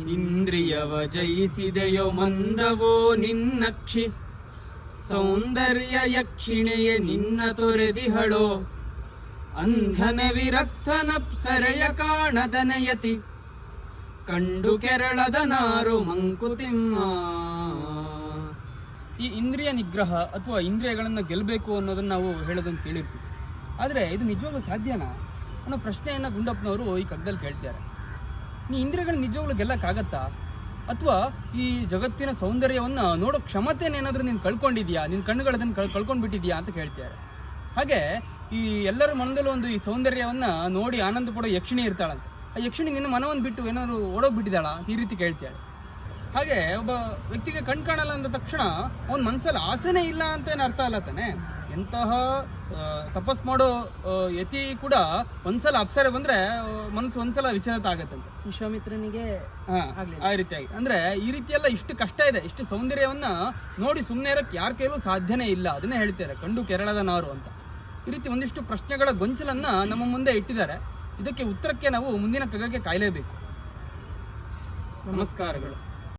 ಇಂದ್ರಿಯವ ಜಯಿಸಿದೆಯೋ ಮಂದವೋ ನಿನ್ನಕ್ಷಿ, ಸೌಂದರ್ಯ ಯಕ್ಷಿಣೆಯ ನಿನ್ನ ತೊರೆದಿಹಳೋ, ಅಂಧನ ವಿರಕ್ತನಪ್ಸರೆಯ ಕಾಣದನಯತಿ, ಕಂಡು ಕೆರಳದ ನಾರು ಮಂಕುತಿಮ್ಮ. ಈ ಇಂದ್ರಿಯ ನಿಗ್ರಹ ಅಥವಾ ಇಂದ್ರಿಯಗಳನ್ನು ಗೆಲ್ಲಬೇಕು ಅನ್ನೋದನ್ನು ನಾವು ಹೇಳೋದನ್ನು ಕೇಳಿರ್ತೀವಿ. ಆದರೆ ಇದು ನಿಜವಾಗ್ಲೂ ಸಾಧ್ಯನಾ ಅನ್ನೋ ಪ್ರಶ್ನೆಯನ್ನು ಗುಂಡಪ್ಪನವರು ಈ ಕಗ್ಗದಲ್ಲಿ ಕೇಳ್ತಾರೆ. ನೀ ಇಂದ್ರಿಯಗಳನ್ನ ನಿಜವಾಗ್ಲೂ ಗೆಲ್ಲಕ್ಕಾಗತ್ತಾ? ಅಥವಾ ಈ ಜಗತ್ತಿನ ಸೌಂದರ್ಯವನ್ನು ನೋಡೋ ಕ್ಷಮತೆನೇನಾದರೂ ನೀನು ಕಳ್ಕೊಂಡಿದ್ಯಾ, ನಿನ್ನ ಕಣ್ಣುಗಳದನ್ನು ಕಳ್ಕೊಂಡ್ಬಿಟ್ಟಿದ್ಯಾ ಅಂತ ಕೇಳ್ತಾರೆ. ಹಾಗೆ ಈ ಎಲ್ಲರ ಮನದಲ್ಲೂ ಒಂದು ಈ ಸೌಂದರ್ಯವನ್ನು ನೋಡಿ ಆನಂದ ಪಡೋ ಯಕ್ಷಿಣಿ ಇರ್ತಾಳಂತೆ. ಆ ಯಕ್ಷಿಣಿ ನಿನ್ನ ಮನವನ್ನು ಬಿಟ್ಟು ಏನಾದರೂ ಓಡೋಗ್ಬಿಟ್ಟಿದ್ದಾಳ ಈ ರೀತಿ ಕೇಳ್ತಾಳೆ. ಹಾಗೆ ಒಬ್ಬ ವ್ಯಕ್ತಿಗೆ ಕಣ್ ಕಾಣಲ್ಲ ಅಂದ ತಕ್ಷಣ ಅವನ ಮನಸ್ಸಲ್ಲಿ ಆಸೆನೇ ಇಲ್ಲ ಅಂತ ಏನು ಅರ್ಥ ಅಲ್ಲ ತಾನೆ. ಎಂತಹ ತಪಸ್ ಮಾಡೋ ಯತಿ ಕೂಡ ಒಂದ್ಸಲ ಅಪ್ಸರೆ ಬಂದ್ರೆ ಮನಸ್ಸು ಒಂದ್ಸಲ ವಿಚಲಿತ ಆಗತ್ತಂತೆ. ವಿಶ್ವಾಮಿತ್ರನಿಗೆ ಆ ರೀತಿಯಾಗಿ ಅಂದ್ರೆ ಈ ರೀತಿಯೆಲ್ಲ ಇಷ್ಟು ಕಷ್ಟ ಇದೆ, ಇಷ್ಟು ಸೌಂದರ್ಯವನ್ನ ನೋಡಿ ಸುಮ್ಮನೆ ಇರಕ್ಕೆ ಯಾರ ಕೈಲೂ ಸಾಧ್ಯನೇ ಇಲ್ಲ. ಅದನ್ನೇ ಹೇಳ್ತಾರೆ ಕಂಡು ಕೆರಳದ ನಾರು ಅಂತ. ಈ ರೀತಿ ಒಂದಿಷ್ಟು ಪ್ರಶ್ನೆಗಳ ಗೊಂಚಲನ್ನ ನಮ್ಮ ಮುಂದೆ ಇಟ್ಟಿದ್ದಾರೆ. ಇದಕ್ಕೆ ಉತ್ತರಕ್ಕೆ ನಾವು ಮುಂದಿನ ಕಗ್ಗಕ್ಕೆ ಕಾಯಲೇಬೇಕು. ನಮಸ್ಕಾರಗಳು.